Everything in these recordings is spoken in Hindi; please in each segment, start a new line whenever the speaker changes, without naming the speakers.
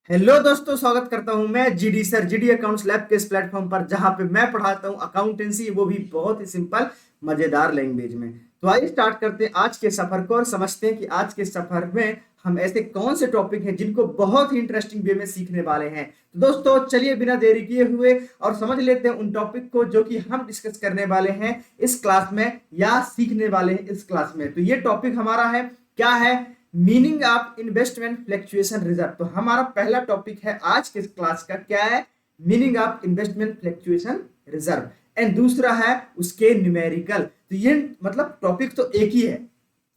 हेलो दोस्तों, स्वागत करता हूं मैं GD sir GD accounts lab के इस प्लेटफॉर्म पर जहां पे मैं पढ़ाता हूं अकाउंटेंसी, वो भी बहुत ही सिंपल मजेदार लैंग्वेज में। तो आइए स्टार्ट करते हैं आज के सफर को और समझते हैं कि आज के सफर में हम ऐसे कौन से टॉपिक हैं जिनको बहुत ही इंटरेस्टिंग वे में सीखने वाले हैं। तो दोस्तों चलिए बिना देरी किए हुए और समझ लेते हैं उन टॉपिक को जो कि हम डिस्कस करने वाले हैं इस क्लास में या सीखने वाले हैं इस क्लास में। तो ये टॉपिक हमारा है, क्या है? Meaning of investment fluctuation reserve. तो हमारा पहला टॉपिक है आज के क्लास का, क्या है? Meaning of investment fluctuation reserve. And दूसरा है उसके न्यूमेरिकल। तो ये मतलब टॉपिक तो एक ही है,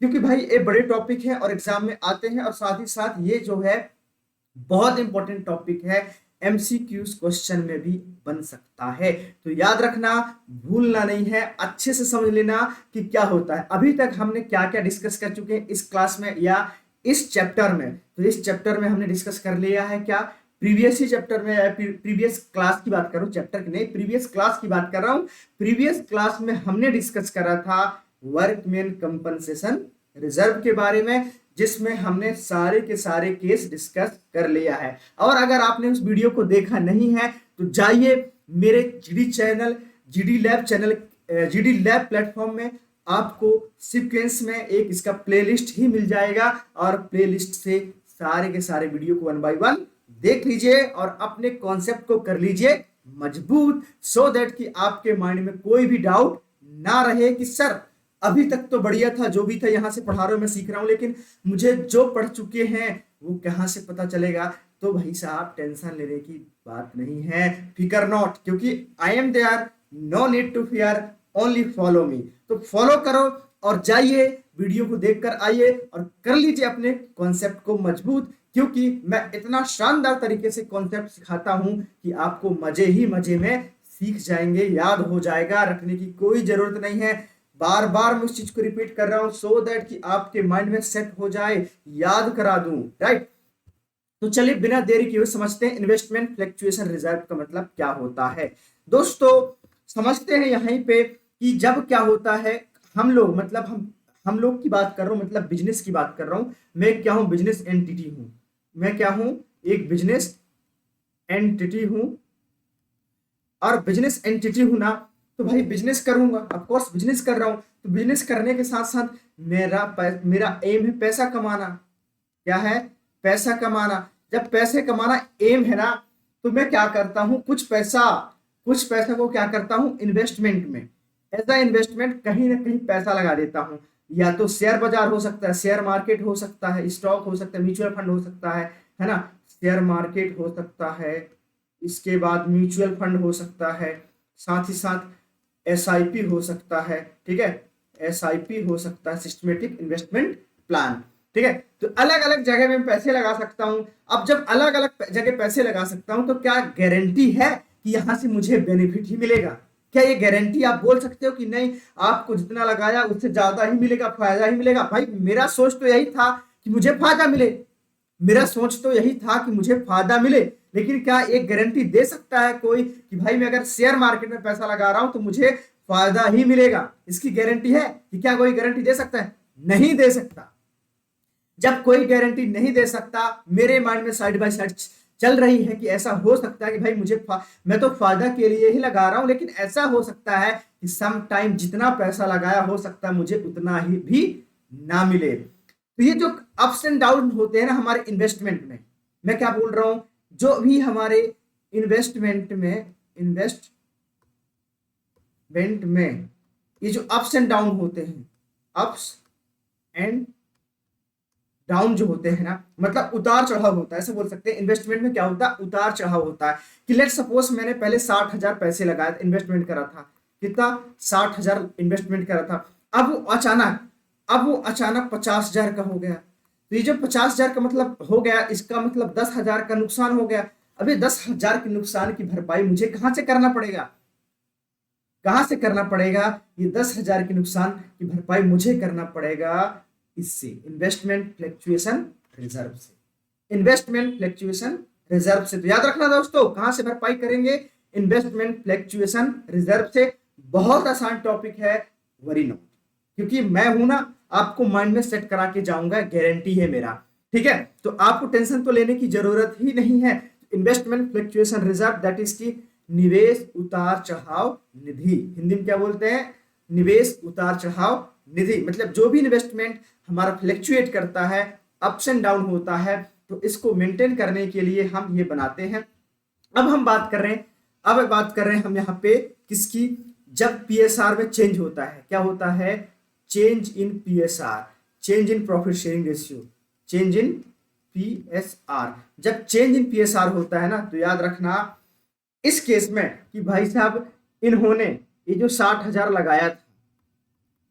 क्योंकि भाई ये बड़े टॉपिक है और एग्जाम में आते हैं, और साथ ही साथ ये जो है बहुत इंपॉर्टेंट टॉपिक है, एमसीक्यूज क्वेश्चन में भी बन सकता है। तो याद रखना, भूलना नहीं है, अच्छे से समझ लेना कि क्या होता है। अभी तक हमने क्या क्या डिस्कस कर चुके हैं इस क्लास में या इस चैप्टर में। तो इस चैप्टर में हमने डिस्कस कर लिया है क्या, प्रीवियस ही चैप्टर में, प्रीवियस क्लास की बात कर रहा हूँ, चैप्टर की नहीं, प्रीवियस क्लास की बात कर रहा हूँ। प्रीवियस क्लास में हमने डिस्कस करा था वर्कमैन कंपनसेशन रिजर्व के बारे में, जिसमें हमने सारे के सारे केस डिस्कस कर लिया है। और अगर आपने उस वीडियो को देखा नहीं है तो जाइए मेरे जीडी लैब प्लेटफॉर्म में, आपको सीक्वेंस में एक इसका प्लेलिस्ट ही मिल जाएगा, और प्लेलिस्ट से सारे के सारे वीडियो को वन बाय वन देख लीजिए और अपने कॉन्सेप्ट को कर लीजिए मजबूत, सो दैट कि आपके माइंड में कोई भी डाउट ना रहे कि सर अभी तक तो बढ़िया था, जो भी था यहाँ से पढ़ा रहा हूँ, मैं सीख रहा हूँ, लेकिन मुझे जो पढ़ चुके हैं वो कहाँ से पता चलेगा। तो भाई साहब टेंशन लेने की बात नहीं है, फिकर नॉट, क्योंकि I am there, no need to fear, only follow me. तो फॉलो करो और जाइए वीडियो को देखकर आइए और कर लीजिए अपने कॉन्सेप्ट को मजबूत, क्योंकि मैं इतना शानदार तरीके से कॉन्सेप्ट सिखाता हूं कि आपको मजे ही मजे में सीख जाएंगे, याद हो जाएगा, रखने की कोई जरूरत नहीं है। बार बार मैं उस चीज को रिपीट कर रहा हूं सो दैट कि आपके माइंड में सेट हो जाए, याद करा दूं, राइट। तो चलिए बिना देरी किए हुए समझते हैं इन्वेस्टमेंट फ्लक्चुएशन रिजर्व का मतलब क्या होता है। दोस्तों समझते हैं यहीं पे कि जब क्या होता है, हम लोग मतलब हम लोग की बात कर रहा हूं, मतलब बिजनेस की बात कर रहा हूं। मैं क्या हूं? बिजनेस एंटिटी हूं। मैं क्या हूं? एक बिजनेस एंटिटी हूं। और बिजनेस एंटिटी हूं ना, तो भाई बिजनेस करूंगा, ऑफ कोर्स बिजनेस कर रहा हूं। तो बिजनेस करने के साथ साथ मेरा एम है पैसा कमाना। क्या है? पैसा कमाना। जब पैसे कमाना एम है ना, तो मैं क्या करता हूं, कुछ पैसा को क्या करता हूं, इन्वेस्टमेंट में, एज अ इन्वेस्टमेंट कहीं ना कहीं पैसा लगा देता हूं। या तो शेयर बाजार हो सकता है, शेयर मार्केट हो सकता है, स्टॉक हो सकता है, म्यूचुअल फंड हो सकता है ना। शेयर मार्केट हो सकता है, इसके बाद म्यूचुअल फंड हो सकता है, साथ ही साथ एसआईपी हो सकता है, ठीक है, एसआईपी हो सकता है, सिस्टमेटिक इन्वेस्टमेंट प्लान, ठीक है। तो अलग अलग जगह में पैसे लगा सकता हूं। अब जब अलग अलग जगह पैसे लगा सकता हूं, तो क्या गारंटी है कि यहां से मुझे बेनिफिट ही मिलेगा? क्या ये गारंटी आप बोल सकते हो कि नहीं, आपको जितना लगाया उससे ज्यादा ही मिलेगा, फायदा ही मिलेगा? भाई मेरा सोच तो यही था कि मुझे फायदा मिले, मेरा सोच तो यही था कि मुझे फायदा मिले, लेकिन क्या एक गारंटी दे सकता है कोई कि भाई मैं अगर शेयर मार्केट में पैसा लगा रहा हूं तो मुझे फायदा ही मिलेगा? इसकी गारंटी है कि क्या कोई गारंटी दे सकता है? नहीं दे सकता। जब कोई गारंटी नहीं दे सकता, मेरे माइंड में साइड बाय साइड चल रही है कि ऐसा हो सकता है कि भाई मैं तो फायदा के लिए ही लगा रहा हूं, लेकिन ऐसा हो सकता है कि सम टाइम जितना पैसा लगाया हो सकता है मुझे उतना ही भी ना मिले। तो ये जो अप्स एंड डाउन होते हैं ना हमारे इन्वेस्टमेंट में, मैं क्या बोल रहा हूं, जो भी हमारे इन्वेस्टमेंट में ये जो अप्स एंड डाउन होते हैं, अप्स एंड डाउन जो होते हैं ना, मतलब उतार चढ़ाव होता है, ऐसे बोल सकते हैं। इन्वेस्टमेंट में क्या होता है? उतार चढ़ाव होता है। कि लेट सपोज मैंने पहले 60,000 पैसे लगाए, इन्वेस्टमेंट करा था, कितना? 60,000 इन्वेस्टमेंट करा था। अब वो अचानक 50,000 का हो गया। तो ये जो 50,000 का मतलब हो गया, इसका मतलब 10,000 का नुकसान हो गया। अभी 10,000 के नुकसान की भरपाई मुझे कहां से करना पड़ेगा? कहां से करना पड़ेगा? ये 10,000 के नुकसान की भरपाई मुझे करना पड़ेगा इससे, इन्वेस्टमेंट फ्लक्चुएशन रिजर्व से। इन्वेस्टमेंट फ्लक्चुएशन रिजर्व से। तो याद रखना दोस्तों, कहां से भरपाई करेंगे? इन्वेस्टमेंट फ्लक्चुएशन रिजर्व से। बहुत आसान टॉपिक है, वरी नॉट, क्योंकि मैं हूं ना, आपको माइंड में सेट करा के जाऊंगा, गारंटी है मेरा। ठीक है, तो आपको टेंशन तो लेने की जरूरत ही नहीं है। Investment fluctuation reserve that is की निवेश उतार चढ़ाव निधि, हिंदी में क्या बोलते हैं, निवेश उतार चढ़ाव निधि। मतलब जो भी इन्वेस्टमेंट हमारा फ्लक्चुएट करता है, अप्स एंड डाउन होता है, तो इसको मेंटेन करने के लिए हम ये बनाते हैं। अब हम बात कर रहे हैं हम यहाँ पे किसकी, जब पीएसआर में चेंज होता है, क्या होता है, change in PSR, change in profit sharing ratio, change in PSR. जब चेंज इन पीएसआर होता है ना, तो याद रखना इस केस में कि भाई साहब इन्होंने ये जो 60,000 लगाया था,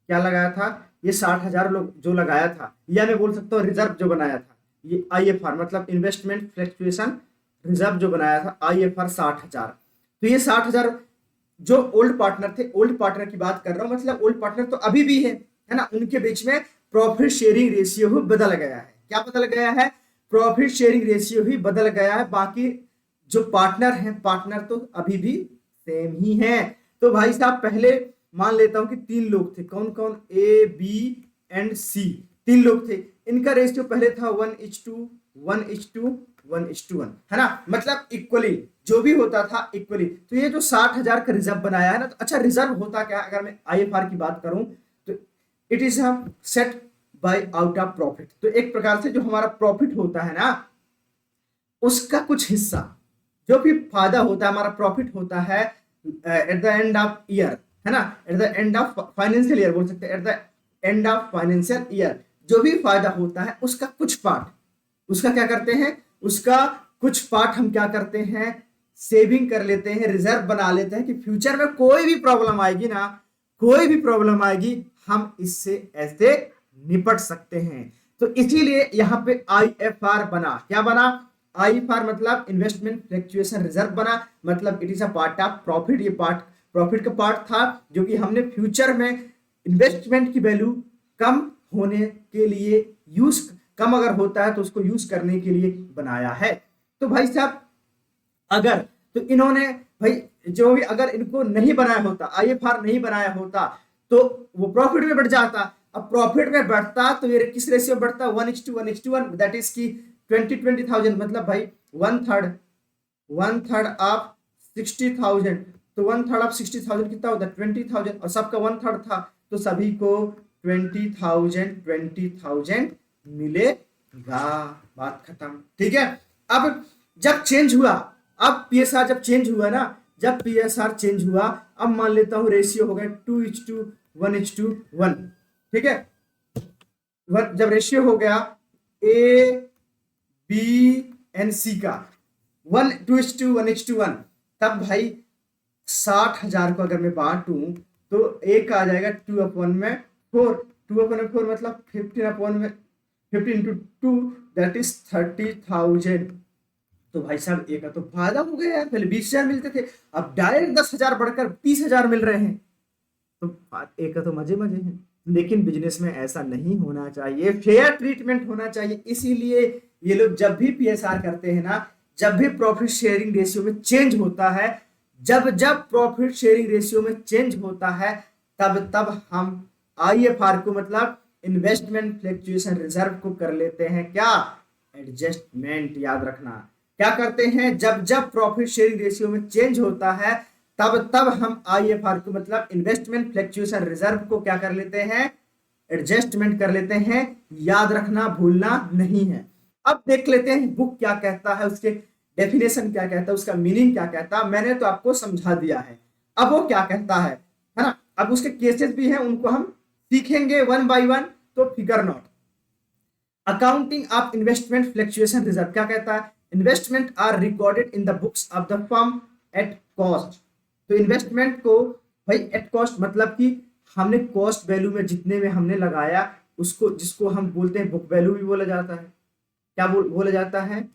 क्या लगाया था, ये 60,000 लोग जो लगाया था, या मैं बोल सकता हूँ रिजर्व जो बनाया था, ये आईएफआर मतलब इन्वेस्टमेंट फ्लक्चुएशन रिजर्व जो बनाया था, आईएफआर 60,000। तो ये 60,000 जो ओल्ड पार्टनर थे, ओल्ड पार्टनर की बात कर रहा हूं, मतलब ओल्ड पार्टनर तो अभी भी है ना, उनके बीच में प्रॉफिट शेयरिंग रेशियो ही बदल गया है। क्या बदल गया है, प्रॉफिट शेयरिंग रेशियो ही बदल गया है। बाकी जो पार्टनर हैं, पार्टनर तो अभी भी सेम ही है। तो भाई साहब पहले मान लेता हूं कि 3 लोग थे, कौन कौन, ए बी एंड सी, 3 लोग थे। इनका रेशियो पहले था 1:1, 1:1 है ना, मतलब इक्वली जो भी होता था इक्वली। तो ये जो 60,000 का रिजर्व बनाया है ना, तो अच्छा रिजर्व होता क्या, अगर मैं आईएफआर की बात करूं तो it is set bye out of profit. तो एक प्रकार से जो हमारा प्रॉफिट होता है ना, उसका कुछ हिस्सा, जो भी फायदा होता है, हमारा प्रॉफिट होता है at the end of year, है ना, at the end of financial year बोल सकते हैं, at the end of financial year जो भी फायदा होता है उसका कुछ पार्ट, उसका क्या करते हैं, उसका कुछ पार्ट हम क्या करते हैं, सेविंग कर लेते हैं, रिजर्व बना लेते हैं कि फ्यूचर में कोई भी प्रॉब्लम आएगी ना, कोई भी प्रॉब्लम आएगी, हम इससे ऐसे निपट सकते हैं। तो इसीलिए यहाँ पे आईएफआर बना। क्या बना, आईएफआर मतलब इन्वेस्टमेंट फ्लक्चुएशन रिजर्व बना, मतलब it is a part of profit. ये पार्ट प्रॉफिट का पार्ट था जो कि हमने फ्यूचर में इन्वेस्टमेंट की वैल्यू कम होने के लिए यूज, कम अगर होता है तो उसको यूज करने के लिए बनाया है। तो भाई साहब अगर, तो इन्होंने भाई जो भी अगर इनको नहीं बनाया होता, आईएफआर नहीं बनाया होता, तो वो प्रॉफिट में बढ़ जाता। अब प्रॉफिट में बढ़ता तो ये किस रेशियो बढ़ता, 1:1, दैट इज की 20,000 मतलब भाई वन थर्ड ऑफ 60,000। तो 1/3 ऑफ 60,000 कितना होता है, 20,000, और सबका 1/3 था, तो सभी को 20,000 मिलेगा। बात खत्म, ठीक है। अब जब चेंज हुआ, अब पीएसआर जब चेंज हुआ ना, जब पीएसआर चेंज हुआ, अब मान लेता हूं रेशियो हो गया 2:1, ठीक है। जब रेशियो हो गया ए बी एंड सी का 1:1, तब भाई 60,000 को अगर मैं बांटू तो एक आ जाएगा 2/4 में 4, 2/4 मतलब 15 into 2 दैट इज 30,000। तो भाई साहब एक का तो फायदा हो गया यार, पहले 20,000 मिलते थे, अब डायरेक्ट 10,000 बढ़कर 30,000 मिल रहे हैं, तो एक का तो मजे मजे हैं। लेकिन बिजनेस में ऐसा नहीं होना चाहिए, फेयर ट्रीटमेंट होना चाहिए। इसीलिए ये लोग जब भी पीएसआर करते हैं ना, जब भी प्रॉफिट शेयरिंग रेशियो में चेंज होता है, जब प्रॉफिट शेयरिंग रेशियो में चेंज होता है, तब हम आईएफआर को मतलब इन्वेस्टमेंट फ्लक्चुएशन रिजर्व को कर लेते हैं क्या, एडजस्टमेंट। याद रखना क्या करते हैं, जब प्रॉफिट शेयरिंग रेशियो में चेंज होता है, तब हम आईएफआर को मतलब इन्वेस्टमेंट फ्लक्चुएशन रिजर्व को क्या कर लेते हैं, एडजस्टमेंट कर लेते हैं। याद रखना, भूलना नहीं है। अब देख लेते हैं बुक क्या कहता है, उसके डेफिनेशन क्या कहता है, उसका मीनिंग क्या कहता है। मैंने तो आपको समझा दिया है, अब वो क्या कहता है ना। अब उसके केसेस भी हैं, उनको हम सीखेंगे वन बाय वन, तो फिकर not. Accounting of investment fluctuation reserve क्या कहता है, investment are recorded in the books of the firm at cost. तो इन्वेस्टमेंट को भाई एट कॉस्ट मतलब कि हमने कॉस्ट वैल्यू में जितने में हमने लगाया उसको, जिसको हम बोलते हैं बुक वैल्यू भी बोला जाता है। क्या बोला जाता है,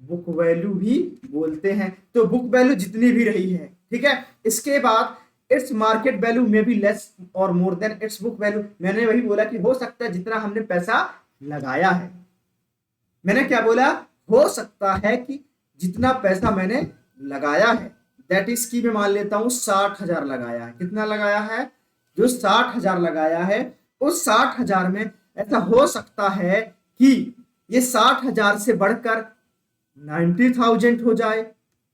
बुक वैल्यू भी बोलते हैं। तो बुक वैल्यू जितनी भी रही है, ठीक है। इसके बाद इट्स मार्केट वैल्यू में भी लेस और more than it's book value. मैंने वही बोला कि हो सकता है जितना हमने पैसा लगाया है, मैंने क्या बोला, हो सकता है कि जितना पैसा मैंने लगाया है, दैट इज की मैं मान लेता हूं 60,000 लगाया है। कितना लगाया है, जो 60,000 लगाया है, उस 60,000 में ऐसा हो सकता है कि ये 60,000 से बढ़कर 90,000 हो जाए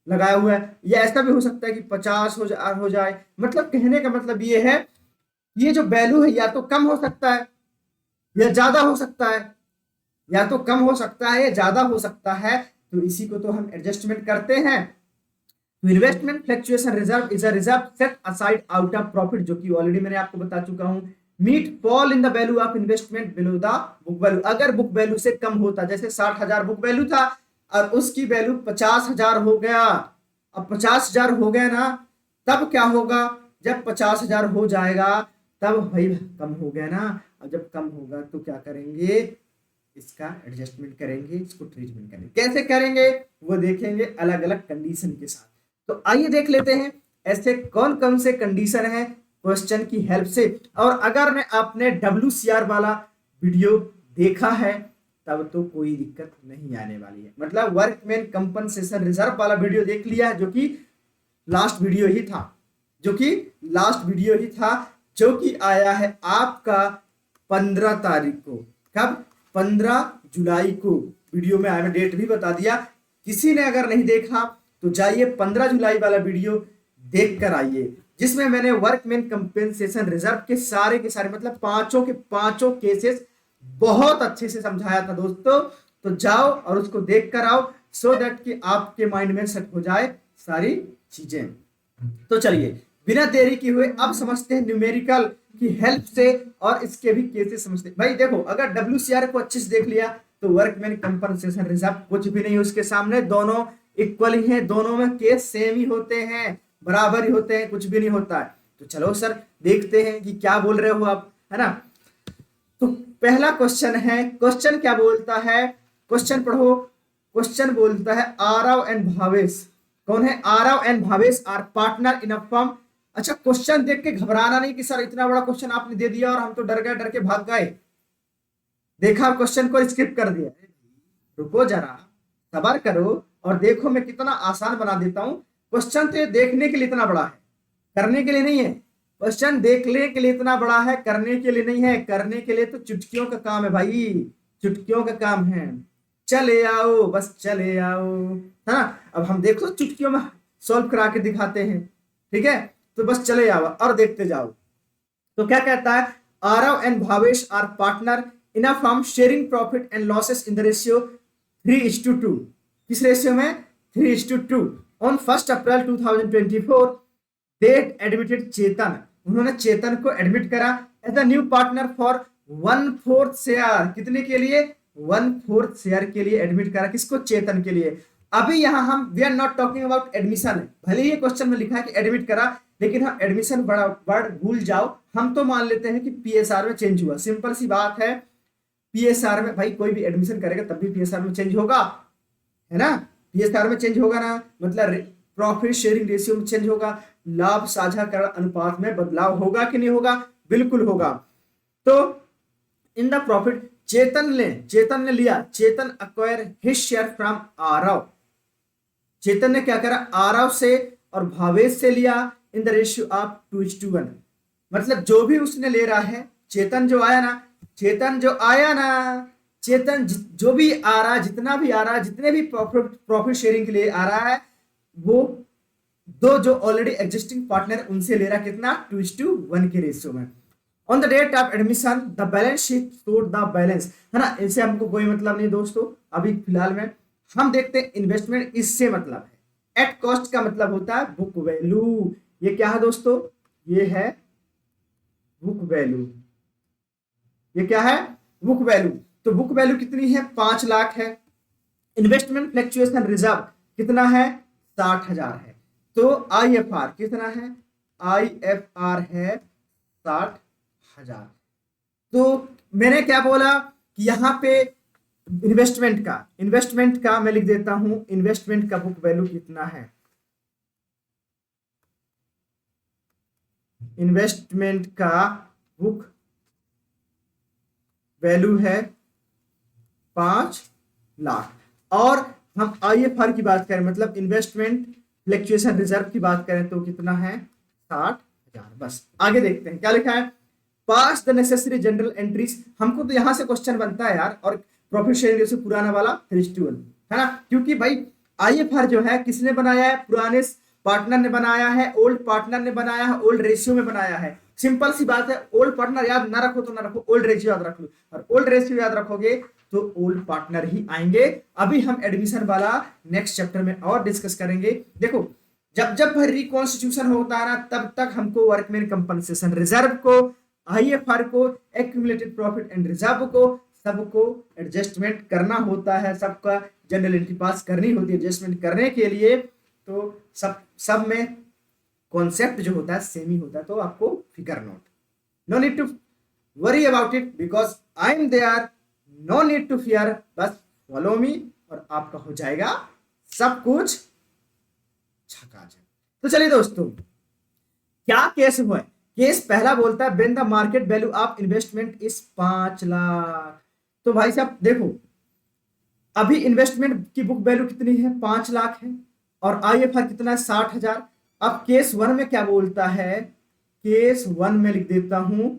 लगाया हुआ है, या ऐसा भी हो सकता है कि 50,000 हो जाए। मतलब कहने का मतलब ये है, ये जो वैल्यू है या तो कम हो सकता है या ज्यादा हो सकता है, या तो कम हो सकता है या ज्यादा हो सकता है। तो इसी को तो हम एडजस्टमेंट करते हैं। तो investment fluctuation reserve is a reserve set aside out of profit, जो कि ऑलरेडी मैंने आपको बता चुका हूं। Meet fall in the value of investment below the book value, अगर बुक वैल्यू से कम होता, जैसे 60,000 बुक वैल्यू था और उसकी वैल्यू 50,000 हो गया। अब 50,000 हो गया ना, तब क्या होगा, जब 50,000 हो जाएगा तब भाई कम हो गया ना। अब जब कम होगा तो क्या करेंगे, इसका एडजस्टमेंट करेंगे, इसको ट्रीटमेंट करेंगे। कैसे करेंगे वो देखेंगे अलग अलग कंडीशन के साथ। तो आइए देख लेते हैं ऐसे कौन कौन से कंडीशन है क्वेश्चन की हेल्प से। और अगर मैं आपने WCR वाला वीडियो देखा है तब तो कोई दिक्कत नहीं आने वाली है। मतलब वर्कमैन कंपनसेशन रिजर्व वाला वीडियो देख लिया है, जो कि लास्ट वीडियो ही था, जो कि आया है आपका 15 तारीख को। कब? 15 जुलाई को वीडियो में आया, डेट भी बता दिया। किसी ने अगर नहीं देखा तो जाइए 15 जुलाई वाला वीडियो देख कर आइए, जिसमें मैंने वर्कमैन कंपेंसेशन रिजर्व के सारे मतलब पांचों के पांचों केसेस बहुत अच्छे से समझाया था दोस्तों। तो जाओ और उसको देख कर आओ, सो दैट कि आपके माइंड में सेट हो जाए सारी चीजें। तो चलिए बिना देरी किए हुए अब समझते हैं न्यूमेरिकल की हेल्प से, और इसके भी केसेस समझते हैं। भाई देखो, अगर WCR को अच्छे से देख लिया तो वर्कमैन कंपनसेशन रिजर्व कुछ भी नहीं है उसके सामने, दोनों इक्वल ही हैं, दोनों में केस सेम ही होते हैं, बराबर ही होते हैं, कुछ भी नहीं होता है। तो चलो सर देखते हैं कि क्या बोल रहे हो आप, है ना। तो पहला क्वेश्चन है, क्वेश्चन क्या बोलता है, क्वेश्चन पढ़ो। क्वेश्चन बोलता है आरव एंड भावेश, कौन है? Aarav and Bhavesh are partner in a firm. अच्छा, क्वेश्चन देख के घबराना नहीं कि सर इतना बड़ा क्वेश्चन आपने दे दिया और हम तो डर गए, डर के भाग गए। देखा क्वेश्चन को स्किप कर दिया, रुको जरा, सबर करो और देखो मैं कितना आसान बना देता हूं। क्वेश्चन तो देखने के लिए इतना बड़ा है, करने के लिए नहीं है। क्वेश्चन देखने के लिए इतना बड़ा है, करने के लिए नहीं है। करने के लिए तो चुटकियों का काम है भाई, चुटकियों का काम है। चले आओ, बस चले आओ, है ना। अब हम देखो चुटकियों में सॉल्व करा के दिखाते हैं, ठीक है। तो बस चले आओ और देखते जाओ। तो क्या कहता है, Aarav and Bhavesh are partner in a firm sharing profit and losses in the ratio 3:2। किस रेशियो में? 3:2। ऑन 1 अप्रैल 2024 दे एडमिटेड चेतन, उन्होंने चेतन को एडमिट करा as a new partner for 1/4 share. कितने के लिए? 1/4 शेयर के लिए एडमिट करा। किसको? चेतन के लिए। अभी यहां हम we are not talking about admission, भले ही क्वेश्चन में लिखा है कि एडमिट करा, लेकिन हम एडमिशन बड़ा वर्ड भूल जाओ। हम तो मान लेते हैं कि PSR में चेंज हुआ, सिंपल सी बात है। PSR में भाई कोई भी एडमिशन करेगा तब भी PSR में चेंज होगा, है ना। PSR में चेंज होगा ना, मतलब प्रॉफिट शेयरिंग रेशियो में चेंज होगा, लाभ साझाकरण अनुपात में बदलाव होगा कि नहीं होगा? बिल्कुल होगा। तो इन द प्रॉफिट चेतन ने लिया, Chetan acquire his share from Aarav. Chetan ने क्या करा? आरव से और भावेश से लिया इन द रेशियो ऑफ 2:1। मतलब जो भी उसने ले रहा है, चेतन जो आया ना, चेतन जो भी आ रहा, जितना भी आ रहा, जितने भी प्रॉफिट शेयरिंग के लिए आ रहा है, वो दो जो ऑलरेडी एग्जिस्टिंग पार्टनर उनसे ले रहा, कितना? 2:1 के रेशियो में। On the date of admission the balance sheet showed the balance, है ना। इससे हमको कोई मतलब नहीं दोस्तों, अभी फिलहाल में हम देखते हैं इन्वेस्टमेंट। इससे मतलब है एट कॉस्ट का मतलब होता है बुक वैल्यू। ये क्या है दोस्तों? ये है बुक वैल्यू। ये क्या है? Book value. तो बुक वैल्यू कितनी है? 5 लाख है। इन्वेस्टमेंट फ्लक्चुएशन रिजर्व कितना है? 60,000 है। तो IFR कितना है? IFR है 60,000। तो मैंने क्या बोला कि यहां पे इन्वेस्टमेंट का मैं लिख देता हूं, इन्वेस्टमेंट का बुक वैल्यू कितना है? इन्वेस्टमेंट का बुक वैल्यू है 5 लाख। और हम IFR की बात करें, मतलब इन्वेस्टमेंट फ्लक्चुएशन रिजर्व की बात करें, तो कितना है? 60,000। बस आगे देखते हैं क्या लिखा है। पास द नेसेसरी जनरल एंट्रीज। हमको तो यहां से क्वेश्चन बनता है यार, और प्रॉफिट शेयरिंग रेशियो पुराना वाला 3:1 है ना, क्योंकि भाई आईएफआर जो है किसने बनाया है, पुराने पार्टनर ने बनाया है, ओल्ड पार्टनर ने बनाया है, ओल्ड रेशियो में बनाया है। सिंपल सी बात है, ओल्ड पार्टनर याद ना रखो तो ना रखो, ओल्ड रेशियो याद रख लो, और ओल्ड रेशियो याद रखोगे तो ओल्ड पार्टनर ही आएंगे। अभी हम एडमिशन वाला नेक्स्ट चैप्टर में और डिस्कस करेंगे। देखो जब जब रिकॉन्स्टिट्यूशन होता है ना, तब तक हमको वर्कमैन कंपनसेशन रिजर्व को, आईएफआर को, एक्यूमुलेटेड प्रॉफिट एंड रिजर्व को, सबको एडजस्टमेंट करना होता है, सबका जनरल एंट्री पास करनी होती है। एडजस्टमेंट करने के लिए तो सब में कॉन्सेप्ट जो होता है सेम ही होता है, तो आपको फिकर not, no need to worry about it because I am there, no need to fear, बस फॉलो मी और आपका हो जाएगा सब कुछ झकाझक। तो चलिए दोस्तों, क्या केस हुआ है? केस पहला बोलता है when the market value of investment is 5 lakh. तो भाई साहब देखो, अभी इन्वेस्टमेंट की बुक वैल्यू कितनी है, 5 लाख है, और आईएफआर कितना है, 60,000। अब केस 1 में क्या बोलता है, केस 1 में लिख देता हूं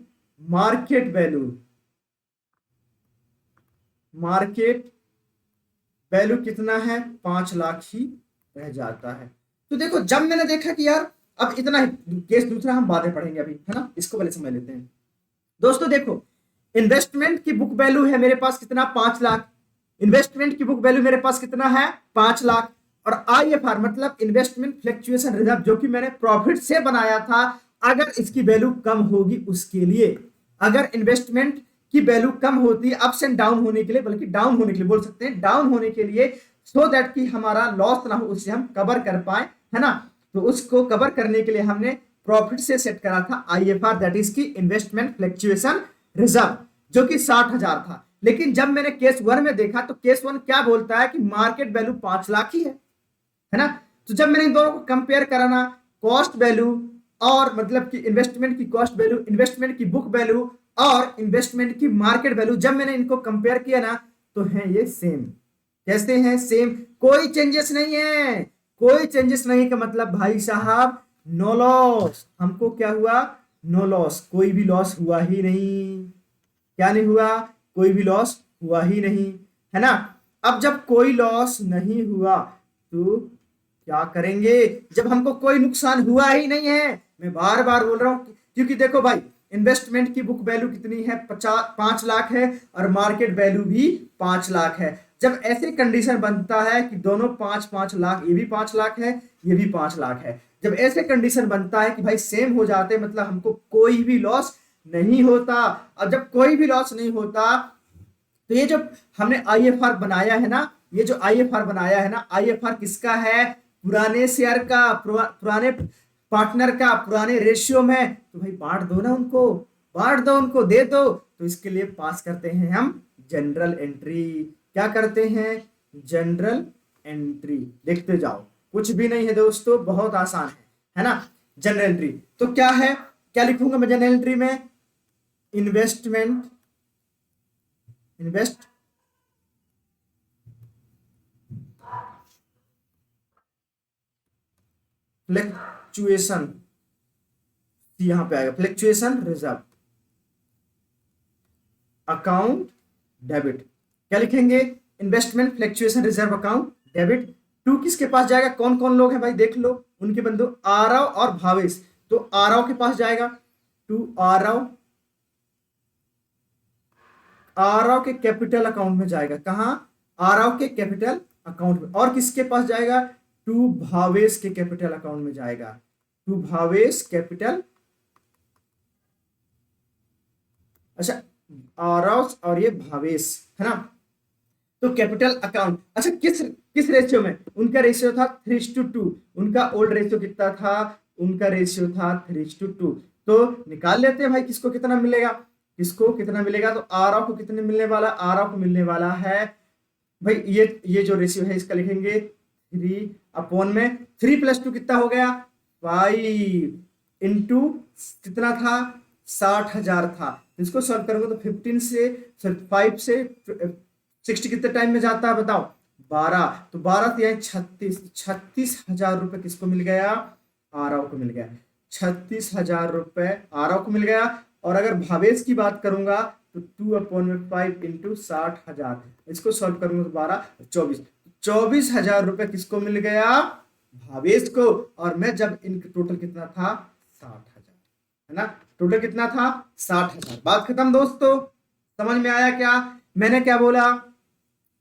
मार्केट वैल्यू, मार्केट वैल्यू कितना है, 5 लाख ही रह जाता है। तो देखो जब मैंने देखा कि यार अब इतना ही, केस दूसरा हम बातें पढ़ेंगे अभी, है ना, इसको पहले समझ लेते हैं। दोस्तों देखो, इन्वेस्टमेंट की बुक वैल्यू है मेरे पास कितना, 5 लाख। इन्वेस्टमेंट की बुक वैल्यू मेरे पास कितना है, 5 लाख। और आईएफआर मतलब इन्वेस्टमेंट फ्लक्चुएशन रिजर्व, जो कि मैंने प्रॉफिट से बनाया था, अगर इसकी वैल्यू कम होगी उसके लिए, अगर इन्वेस्टमेंट की वैल्यू कम होती है अप्स एंड डाउन होने के लिए, बल्कि डाउन होने के लिए बोल सकते हैं, डाउन होने के लिए, सो दैट कि हमारा लॉस ना हो, उससे हम कवर कर पाए, है ना। तो उसको कवर करने के लिए हमने प्रॉफिट से सेट करा था आईएफआर, दैट इज की इन्वेस्टमेंट फ्लक्चुएशन रिजर्व, जो कि 60,000 था। लेकिन जब मैंने केस 1 में देखा तो केस 1 क्या बोलता है कि मार्केट वैल्यू 5 लाख ही है ना। तो जब मैंने इन दोनों को कंपेयर करा ना, कॉस्ट वैल्यू और मतलब कि इन्वेस्टमेंट की कॉस्ट वैल्यू, इन्वेस्टमेंट की बुक वैल्यू और इन्वेस्टमेंट की मार्केट वैल्यू, जब मैंने इनको कंपेयर किया ना, तो है ये सेम। कैसे हैं, सेम, कोई चेंजेस नहीं है, कोई चेंजेस नहीं का मतलब भाई साहब नो लॉस। हमको क्या हुआ, नो लॉस, कोई भी लॉस हुआ ही नहीं। क्या नहीं हुआ, कोई भी लॉस हुआ ही नहीं, है ना। अब जब कोई लॉस नहीं हुआ तो क्या करेंगे, जब हमको कोई नुकसान हुआ ही नहीं है, मैं बार बार बोल रहा हूं, क्योंकि देखो भाई इन्वेस्टमेंट की बुक वैल्यू कितनी है, 5 लाख है, और मार्केट वैल्यू भी 5 लाख है। जब ऐसे कंडीशन बनता है कि दोनों 5-5 लाख, ये भी 5 लाख है, ये भी 5 लाख है, जब ऐसे कंडीशन बनता है कि भाई सेम हो जाते, मतलब हमको कोई भी लॉस नहीं होता। और जब कोई भी लॉस नहीं होता, तो ये जो हमने आईएफआर बनाया है ना, ये जो आईएफआर बनाया है ना, आईएफआर किसका है, पुराने शेयर का, पुराने पार्टनर का, पुराने रेशियो में। तो भाई बांट दो ना उनको, बांट दो उनको, दे दो। तो इसके लिए पास करते हैं हम जनरल एंट्री। क्या करते हैं, जनरल एंट्री। देखते जाओ, कुछ भी नहीं है दोस्तों, बहुत आसान है ना। जनरल एंट्री तो क्या है, क्या लिखूंगा मैं जनरल एंट्री में, इन्वेस्टमेंट, इन्वेस्ट फ्लक्चुएशन, यहां पे आएगा फ्लक्चुएशन रिजर्व अकाउंट डेबिट। क्या लिखेंगे, investment fluctuation reserve account debit. To किसके पास जाएगा, कौन कौन लोग हैं भाई देख लो, उनके बंधु आरव और भावेश। तो आरव के पास जाएगा, टू आरव, आरव के कैपिटल अकाउंट में जाएगा, कहां, आरव के कैपिटल अकाउंट में। और किसके पास जाएगा, टू भावेश के कैपिटल अकाउंट में जाएगा, टू भावेश कैपिटल, अच्छा आरव और ये भावेश, है ना। तो कैपिटल अकाउंट, अच्छा किस किस रेशियो में, उनका रेशियो था 3:2, उनका ओल्ड रेशियो कितना था, उनका रेशियो था 3:2। तो निकाल लेते हैं भाई किसको कितना मिलेगा, किसको कितना मिलेगा। तो आरव को कितने मिलने वाला, आरव को मिलने वाला है भाई, ये जो रेशियो है इसका लिखेंगे 3 में 3 + 2 कितना हो गया, 5 इंटू कितना था, 60,000 था। इसको सॉल्व करोगे तो 15 से 5 से 60 कितने टाइम में जाता है बताओ, 12। तो 12 से 36,000 रुपए किसको मिल गया, आरव को मिल गया। 36,000 रुपए आरव को मिल गया। और अगर भावेश की बात करूंगा तो 2/5 इंटू 60,000, इसको सॉल्व करूंगा तो 12 24, 24,000 रुपए किसको मिल गया, भावेश को। और मैं जब इनका टोटल कितना था, 60,000, है ना, टोटल कितना था 60,000। बात खत्म दोस्तों, समझ में आया क्या मैंने क्या बोला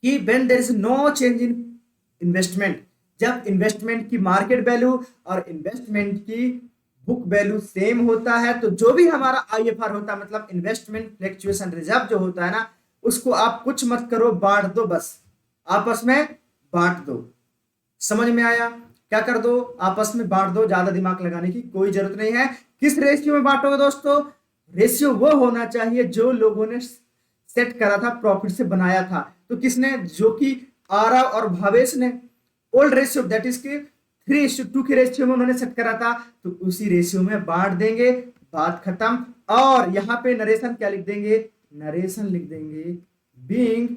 कि when there is no change in investment, जब इन्वेस्टमेंट की मार्केट वैल्यू और इन्वेस्टमेंट की बुक वैल्यू सेम होता है, तो जो भी हमारा आईएफआर होता है, मतलब इन्वेस्टमेंट फ्लक्चुएशन रिजर्व जो होता है ना, उसको आप कुछ मत करो, बांट दो, बस आपस में बांट दो। समझ में आया, क्या कर दो, आपस में बांट दो, ज्यादा दिमाग लगाने की कोई जरूरत नहीं है। किस रेशियो में बांटोगे दोस्तों, रेशियो वो होना चाहिए जो लोगों ने सेट करा था, प्रॉफिट से बनाया था। तो किसने, जो कि आरव और भावेश ने ओल्ड रेशियो दैट इज के 3:2 के रेशियो में उन्होंने सेट करा था, तो उसी रेशियो में बांट देंगे, बात खत्म। और यहां पे नरेशन क्या लिख देंगे, नरेशन लिख देंगे being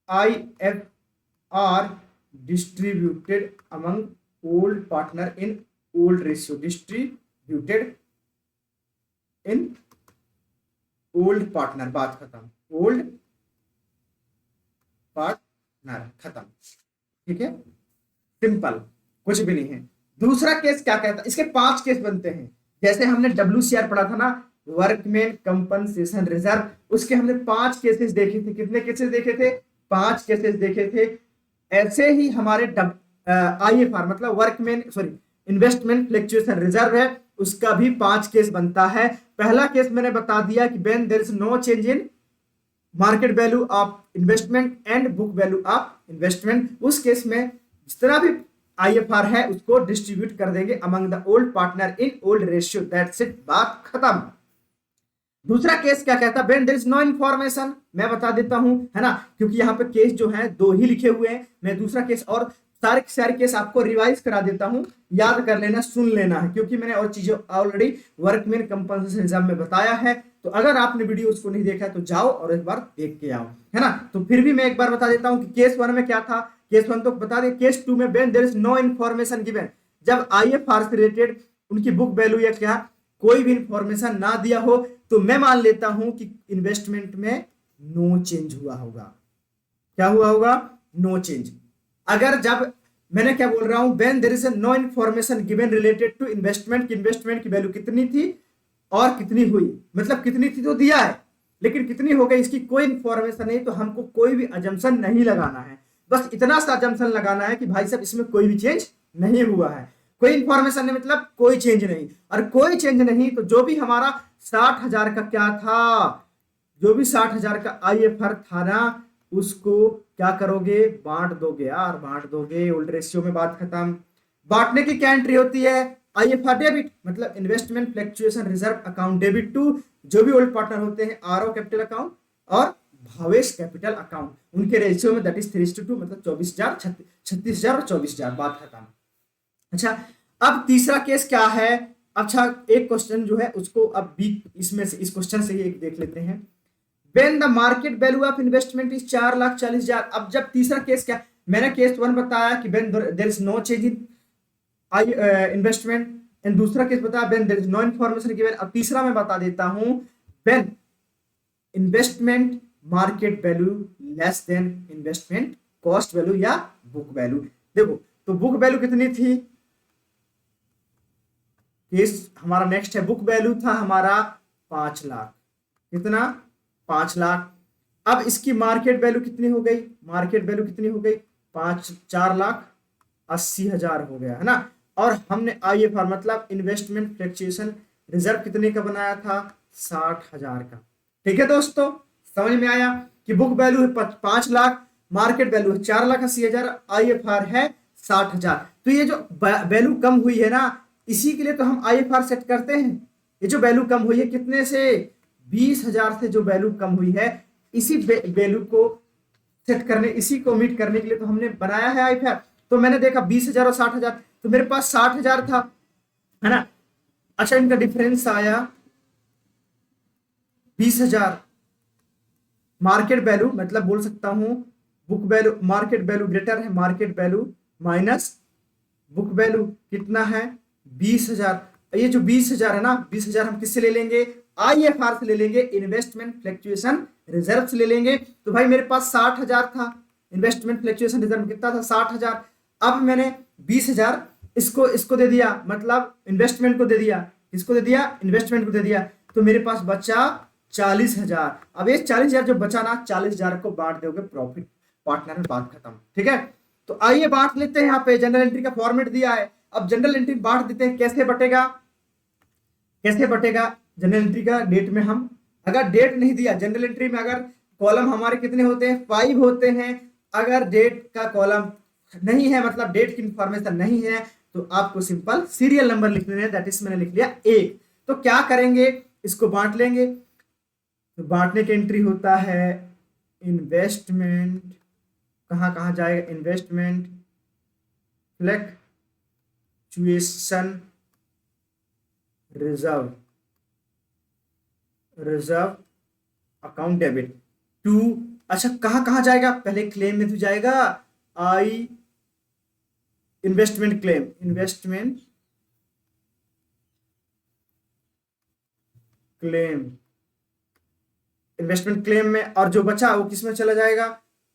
IFR distributed among old partner in old ratio, distributed in old partner, बात खत्म, ओल्ड पार्टनर, खत्म। ठीक है, सिंपल, कुछ भी नहीं है। दूसरा केस क्या कहता है, इसके 5 केस बनते हैं। जैसे हमने WCR पढ़ा था ना, वर्कमैन कंपनसेशन रिजर्व, उसके हमने 5 केसेस देखे थे। कितने केसेस देखे थे, 5 केसेस देखे थे। ऐसे ही हमारे IFR मतलब workman sorry investment fluctuation reserve है, उसका भी 5 केस बनता है। पहला केस मैंने बता दिया कि when there is no change in market value of investment and book value of investment, उस केस में जितना भी IFR है उसको डिस्ट्रीब्यूट कर देंगे among the old partner in old ratio, that's it, बात खत्म। दूसरा केस क्या कहता है, when there is no information, मैं बता देता हूं, है ना, क्योंकि यहाँ पे केस जो है 2 ही लिखे हुए हैं। मैं दूसरा केस और सारे केस आपको रिवाइज करा देता हूं, याद कर लेना, सुन लेना है, क्योंकि मैंने और चीजें ऑलरेडी वर्कमैन कंपनसेशन रिजर्व में बताया है। तो अगर आपने वीडियो उसको नहीं देखा है तो जाओ और एक बार देख के आओ, है ना। तो फिर भी मैं एक बार बता देता हूं कि केस 1 में क्या था, केस 1 तो बता दें। केस 2 में when there is no information given, जब IFR से रिलेटेड उनकी बुक वैल्यू या क्या कोई भी इंफॉर्मेशन ना दिया हो, तो मैं मान लेता हूं कि इन्वेस्टमेंट में नो चेंज हुआ होगा। क्या हुआ होगा, नो चेंज। अगर जब मैंने क्या बोल रहा हूं, when there is no information given related to investment, investment की वैल्यू कितनी थी और कितनी हुई, मतलब कितनी थी तो दिया है, लेकिन कितनी हो गई इसकी कोई इंफॉर्मेशन नहीं, तो हमको कोई भी अजम्पशन नहीं लगाना है। बस इतना सा अजम्पशन लगाना है कि भाई साहब इसमें कोई भी चेंज नहीं हुआ है, कोई इंफॉर्मेशन नहीं, मतलब कोई चेंज नहीं। और कोई चेंज नहीं तो जो भी हमारा 60,000 का क्या था, जो भी 60,000 का IFR था ना, उसको क्या करोगे, बांट दोगे यार, बांट दोगे ओल्ड रेशियो में, बात खत्म। बांटने की क्या एंट्री होती है, IFR डेबिट, मतलब investment fluctuation reserve account debit to जो भी ओल्ड पार्टनर होते हैं, RO कैपिटल अकाउंट और भावेश कैपिटल अकाउंट, उनके रेशियो में दैट इज 3:2, मतलब 24,000, 36,000 और 24,000, बात खत्म। अच्छा, अब तीसरा केस क्या है। अच्छा, एक क्वेश्चन जो है उसको अब भी इसमें से इस क्वेश्चन से ही एक देख लेते हैं। When the market value of investment is 4,40,000, अब जब तीसरा केस क्या, मैंने केस 1 बताया कि when there is no change in investment, and दूसरा केस बताया when there is no information given। अब तीसरा मैं बता देता हूं, when investment market value less than investment cost value या बुक वैल्यू। देखो तो बुक वैल्यू कितनी थी, केस हमारा नेक्स्ट है, बुक वैल्यू था हमारा 5 लाख, कितना 5 लाख। अब इसकी मार्केट वैल्यू कितनी हो गई, मार्केट वैल्यू कितनी हो गई, 4,80,000 हो गया, है ना। और हमने IFR मतलब इन्वेस्टमेंट फ्लक्चुएशन रिजर्व कितने का बनाया था, 60,000 का। ठीक है दोस्तों, समझ में आया कि बुक वैल्यू है 5 लाख, मार्केट वैल्यू है 4,80,000, IFR है 60,000। तो ये जो वैल्यू कम हुई है ना, इसी के लिए तो हम IFR सेट करते हैं। ये जो वैल्यू कम हुई है कितने से, 20,000 से जो वैल्यू कम हुई है, इसी वैल्यू को सेट करने, इसी को मीट करने के लिए तो हमने बनाया है IFR। तो मैंने देखा 20,000 और 60,000, तो मेरे पास 60,000 था, है ना। अच्छा, इनका डिफरेंस आया 20,000, मार्केट वैल्यू मतलब बोल सकता हूं book value, market value greater है market value minus book value, कितना है 20,000। ये जो 20,000 है ना, 20,000 हम किससे ले लेंगे, IFR से ले लेंगे, इन्वेस्टमेंट फ्लक्चुएशन रिजर्व से ले लेंगे। तो भाई मेरे पास 60,000 था, इन्वेस्टमेंट फ्लक्चुएशन रिजर्व कितना था 60,000। अब मैंने 20,000 इसको इसको दे दिया, मतलब इन्वेस्टमेंट को दे दिया, इसको दे दिया, इन्वेस्टमेंट को दे दिया, तो मेरे पास बचा 40,000। अब ये 40,000 जो बचा ना, 40,000 को बांट दोगे प्रॉफिट पार्टनर में, बात खत्म। ठीक है, तो आइए बांट लेते हैं। यहाँ पे जनरल एंट्री का फॉर्मेट दिया है, अब जनरल एंट्री बांट देते हैं। कैसे बटेगा, कैसे बटेगा जनरल एंट्री का? डेट में हम, अगर डेट नहीं दिया जनरल एंट्री में, अगर कॉलम हमारे कितने होते हैं 5 होते हैं, अगर डेट का कॉलम नहीं है, मतलब डेट की इंफॉर्मेशन नहीं है, तो आपको सिंपल सीरियल नंबर लिख लेना है, दैट इज मैंने लिख लिया 1। तो क्या करेंगे, इसको बांट लेंगे। तो बांटने की एंट्री होता है इन्वेस्टमेंट, कहां कहां जाएगा, investment fluctuation reserve, reserve account debit to. अच्छा कहां कहां जाएगा, पहले क्लेम में तो जाएगा, I investment claim, investment claim, investment claim में, और जो बचा वो किस में चला जाएगा,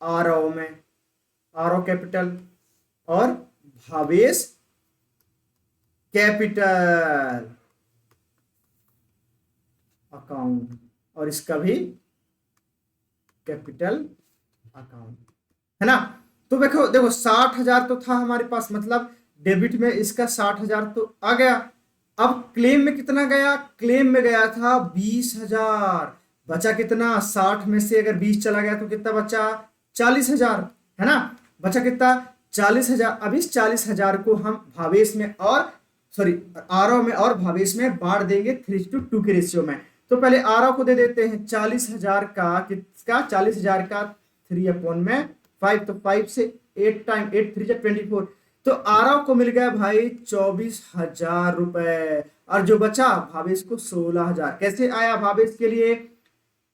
आरओ में, आरओ कैपिटल और भावेश कैपिटल अकाउंट, और इसका भी कैपिटल अकाउंट, है ना। तो देखो देखो 60,000 तो था हमारे पास, मतलब डेबिट में इसका 60,000 तो आ गया। अब क्लेम में कितना गया, क्लेम में गया था 20,000, बचा कितना, 60 में से अगर 20 चला गया तो कितना बचा, 40,000, है ना। बचा कितना, 40,000। अब इस 40,000 को हम भावेश में और सॉरी आरओ में और भावेश में बांट देंगे 3:2 के रेशियो में। तो पहले आरओ को दे देते हैं 40,000 का, किसका, 40,000 का 3/5, तो 5 से 8 टाइम 8 3 24, तो आरओ को मिल गया भाई 24,000 रुपए, और जो बचा भावेश को 16,000। कैसे आया भावेश के लिए,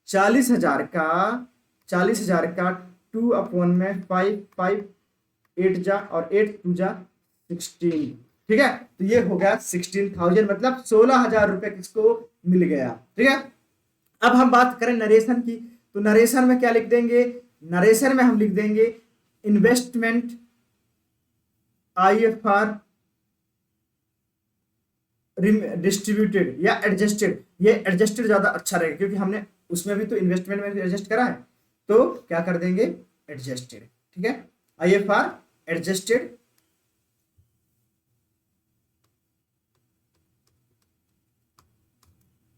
40,000 का 2/5, 5 8 जा और 8 2 जा 16, ठीक है। तो ये हो गया 16,000, मतलब 16,000 रुपए किसको मिल गया। ठीक है, अब हम बात करें नरेशन की, तो नरेशन में क्या लिख देंगे, नरेशन में हम लिख देंगे इन्वेस्टमेंट IFR डिस्ट्रीब्यूटेड या एडजस्टेड। ये एडजस्टेड ज्यादा अच्छा रहेगा, क्योंकि हमने उसमें भी तो इन्वेस्टमेंट में एडजस्ट करा है, तो क्या कर देंगे, एडजस्टेड। ठीक है, IFR एडजस्टेड,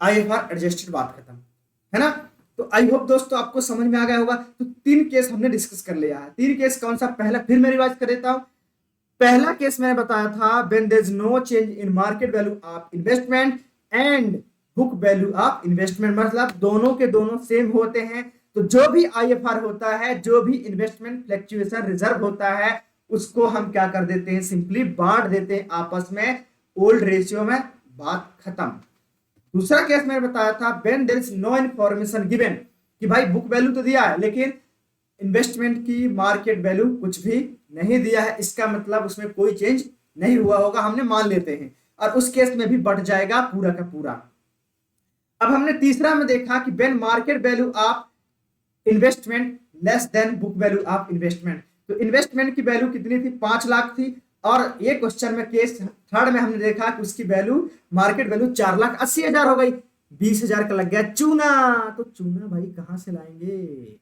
IFR एडजस्टेड, बात खत्म, है ना। तो आई होप दोस्तों आपको समझ में आ गया होगा। तो 3 केस हमने डिस्कस कर लिया है। 3 केस कौन सा, पहला फिर मैं रिवाइज कर देता हूं। पहला केस मैंने बताया था when there is no change in market value of investment and book value of investment, मतलब दोनों के दोनों सेम होते हैं। तो जो भी IFR होता है, जो भी इन्वेस्टमेंट फ्लक्चुएशन रिजर्व होता है, उसको हम क्या कर देते हैं, सिंपली बांट देते हैं आपस में ओल्ड रेशियो में, बात खत्म। दूसरा केस मैंने बताया था when there is no information given, कि भाई बुक वैल्यू तो दिया है लेकिन इन्वेस्टमेंट की मार्केट वैल्यू कुछ भी नहीं दिया है, इसका मतलब उसमें कोई चेंज नहीं हुआ होगा, हमने मान लेते हैं, और उस केस में भी बढ़ जाएगा पूरा का पूरा। अब हमने तीसरा में देखा कि when market value of investment less than book value of investment, तो इन्वेस्टमेंट की वैल्यू कितनी थी, 5 लाख थी, और ये क्वेश्चन में केस थर्ड में हमने देखा कि उसकी वैल्यू मार्केट वैल्यू 4,80,000 हो गई, 20,000 का लग गया चूना। तो चूना भाई कहां से लाएंगे,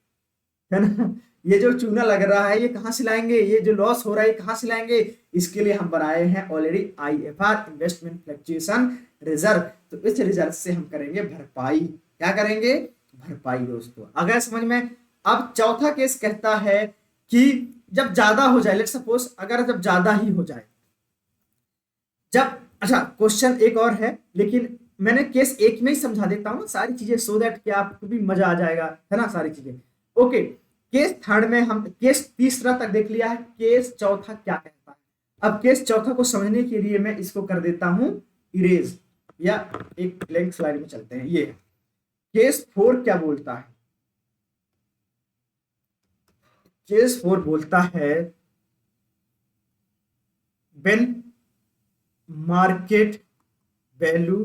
है ना, ये जो चूना लग रहा है ये कहां से लाएंगे, ये जो लॉस हो रहा है कहां से लाएंगे, इसके लिए हम बनाए हैं already IFR investment fluctuation reserve. तो इस रिजर्व से हम करेंगे भरपाई, क्या करेंगे, भरपाई दोस्तों, अगर समझ में। अब चौथा केस कहता है कि जब ज्यादा हो जाए, लेट सपोज अगर जब ज्यादा ही हो जाए, जब, अच्छा क्वेश्चन एक और है, लेकिन मैंने केस एक में ही समझा देता हूँ सारी चीजें, सो दैट कि आपको भी मजा आ जाएगा, है ना, सारी चीजें। ओके, केस थर्ड में हम केस तीसरा तक देख लिया है, केस चौथा क्या कहता है। अब केस चौथा को समझने के लिए मैं इसको कर देता हूं इरेज, या एक ब्लैंक स्लाइड में चलते हैं। ये केस 4 क्या बोलता है, केस 4 बोलता है when market value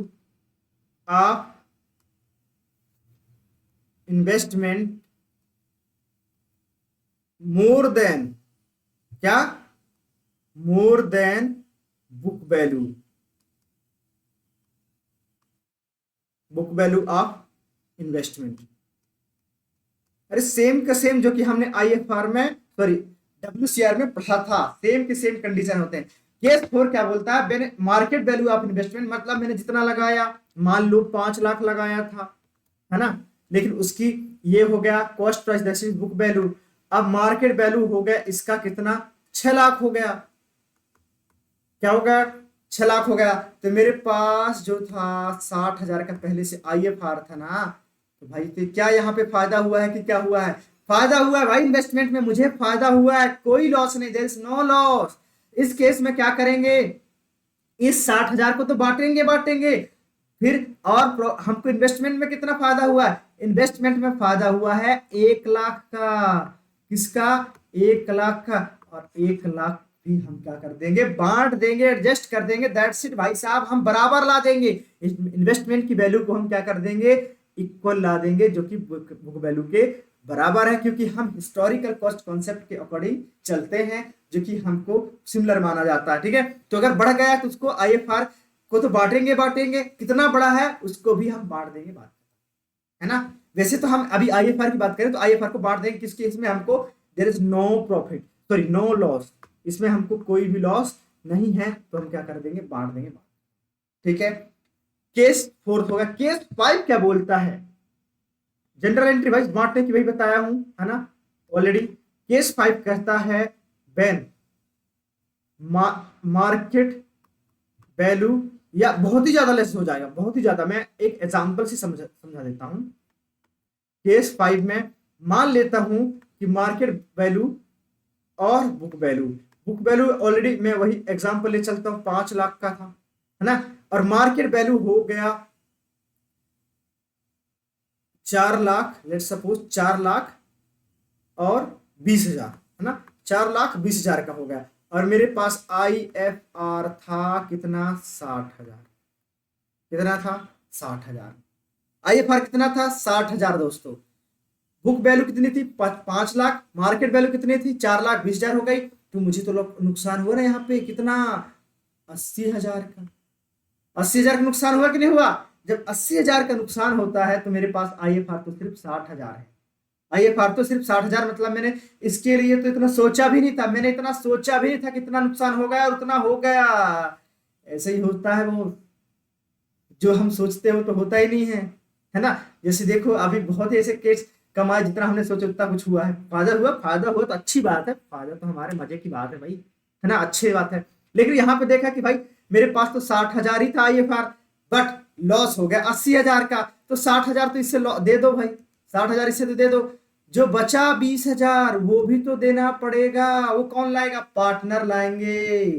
of investment more than, क्या, more than book value, book value of investment. अरे सेम का सेम जो कि हमने आईएफआर में, सॉरी, डब्ल्यूसीआर में पढ़ा था, सेम के सेम कंडीशन होते हैं। केस 4 क्या बोलता है, मैंने मार्केट वैल्यू ऑफ इन्वेस्टमेंट, मतलब मैंने जितना लगाया, मान लो 5 लाख लगाया था, है ना, लेकिन उसकी ये हो गया cost price that is book value. अब मार्केट वैल्यू हो गया इसका कितना, 6 लाख हो गया। क्या हो गया, 6 लाख हो गया। तो मेरे पास जो था 60,000 का पहले से आईएफआर था ना, तो भाई तो क्या यहाँ पे फायदा हुआ है कि क्या हुआ है, फायदा हुआ है भाई, इन्वेस्टमेंट में मुझे फायदा हुआ है, कोई लॉस नहीं, देयर इज नो लॉस। इस केस में क्या करेंगे, इस 60,000 को तो बांटेंगे बांटेंगे, फिर और हमको इन्वेस्टमेंट में कितना फायदा हुआ है, इन्वेस्टमेंट में फायदा हुआ है 1 लाख का, किसका, 1 लाख का, और 1 लाख भी हम क्या कर देंगे, बांट देंगे, एडजस्ट कर देंगे, दैट्स इट भाई साहब, हम बराबर ला देंगे। इन्वेस्टमेंट की वैल्यू को हम क्या कर देंगे, इक्वल ला देंगे, जो कि बुक वैल्यू के बराबर है, क्योंकि हम हिस्टोरिकल कॉस्ट कॉन्सेप्ट के अकॉर्डिंग चलते हैं, जो कि हमको सिमिलर माना जाता है, ठीक है। तो अगर बढ़ गया तो उसको आईएफआर को तो बांटेंगे बांटेंगे, कितना बड़ा है उसको भी हम बांट देंगे, बात है ना। वैसे तो हम अभी आईएफआर की बात करें तो आईएफआर को बांट देंगे किसके, इसमें हमको there is no profit, sorry no loss, इसमें हमको कोई भी लॉस नहीं है, तो हम क्या कर देंगे, बांट देंगे, ठीक है। केस 4 होगा। केस 5 क्या बोलता है, जनरल एंट्री वाइज बांटने की वही बताया हूं, है ना ऑलरेडी। केस 5 कहता है व्हेन मार्केट वैल्यू, या बहुत ही ज्यादा लेस हो जाएगा, बहुत ही ज्यादा, मैं एक एग्जांपल से समझा देता हूं। केस 5 में मान लेता हूं कि मार्केट वैल्यू और book value, book value already मैं वही एग्जांपल ले चलता हूं, 5 लाख का था, है ना, और मार्केट वैल्यू हो गया 4 लाख, लेट सपोज 4 लाख और 20,000, है ना, 4 लाख 20,000 का हो गया, और मेरे पास आईएफआर था कितना, 60,000, कितना था, 60,000, आईएफआर कितना था, 60,000 दोस्तों। बुक वैल्यू कितनी थी, 5 लाख, मार्केट वैल्यू कितनी थी, 4 लाख 20,000 हो गई, तो मुझे तो नुकसान हुआ ना यहाँ पे कितना, 80,000 का, 80,000 का नुकसान हुआ कि नहीं हुआ। जब 80,000 का नुकसान होता है तो मेरे पास आईएफआर तो सिर्फ 60,000 है, आईएफआर तो सिर्फ 60,000, मतलब मैंने इसके लिए तो इतना सोचा भी नहीं था, मैंने इतना सोचा भी नहीं था कितना नुकसान हो गया, और उतना हो गया। ऐसे ही होता है, वो जो हम सोचते हैं वो तो होता ही नहीं है ना। जैसे देखो अभी बहुत ही ऐसे केस कमाए, जितना हमने सोचा उतना कुछ हुआ है, फायदा हुआ तो अच्छी बात है, फायदा तो हमारे मजे की बात है भाई, है ना, अच्छी बात है। लेकिन यहाँ पे देखा कि भाई मेरे पास तो 60,000 ही था आईएफआर, बट लॉस हो गया 80,000 का, तो 60,000 तो इससे दे दो भाई, 60,000 इससे तो दे दो, जो बचा 20,000 वो भी तो देना पड़ेगा, वो कौन लाएगा, पार्टनर लाएंगे,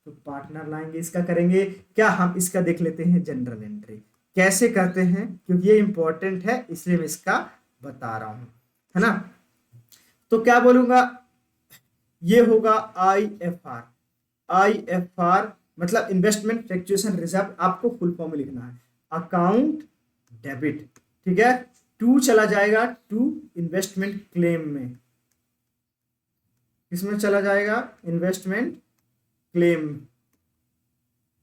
तो पार्टनर लाएंगे, इसका करेंगे क्या, हम इसका देख लेते हैं जनरल एंट्री कैसे करते हैं, क्योंकि ये इंपॉर्टेंट है इसलिए मैं इसका बता रहा हूं, है ना। तो क्या बोलूंगा, ये होगा आईएफआर, आईएफआर मतलब इन्वेस्टमेंट फ्लक्चुएशन रिजर्व, आपको फुल फॉर्म में लिखना है, अकाउंट डेबिट, ठीक है, टू चला जाएगा टू इन्वेस्टमेंट क्लेम में, इसमें चला जाएगा इन्वेस्टमेंट क्लेम,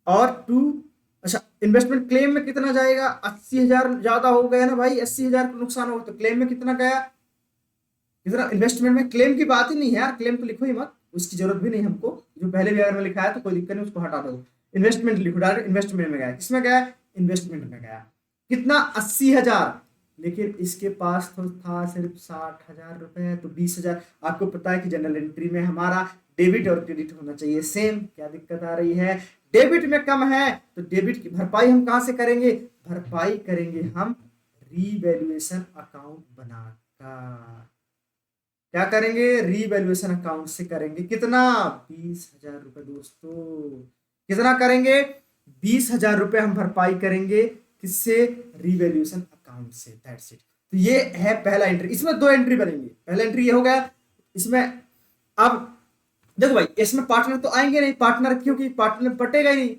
और टू, अच्छा इन्वेस्टमेंट क्लेम में कितना जाएगा, 80,000 ज्यादा हो गया ना भाई, 80,000 का नुकसान हो, तो क्लेम में कितना गया, कितना, इन्वेस्टमेंट में, क्लेम की बात ही नहीं है यार, क्लेम तो लिखो ही मत, उसकी जरूरत भी नहीं हमको, जो पहले भी अगर मैं लिखा है तो कोई दिक्कत नहीं, उसको हटा दो, इन्वेस्टमेंट लिखो, डायरेक्ट इन्वेस्टमेंट में गया, किसमें गया, इन्वेस्टमेंट में गया, कितना, 80,000, लेकिन इसके पास तो था सिर्फ 60,000 रुपए, तो 20,000, आपको पता है कि जनरल एंट्री में हमारा डेबिट और क्रेडिट होना चाहिए सेम, क्या दिक्कत आ रही है, डेबिट में कम है तो डेबिट की भरपाई हम कहां से करेंगे, भरपाई करेंगे हम रीवैल्यूएशन अकाउंट बनाकर, क्या करेंगे, रीवैल्यूएशन अकाउंट से करेंगे, कितना, 20,000 रुपए दोस्तों, कितना करेंगे, 20,000 रुपए हम भरपाई करेंगे, किससे, रीवैल्यूएशन अकाउंट से, दैट्स इट। तो ये है पहला एंट्री, इसमें 2 एंट्री बनेंगे, पहला एंट्री ये हो गया, इसमें अब देखो भाई इसमें पार्टनर तो आएंगे नहीं, पार्टनर क्योंकि पार्टनर बटेगा ही नहीं,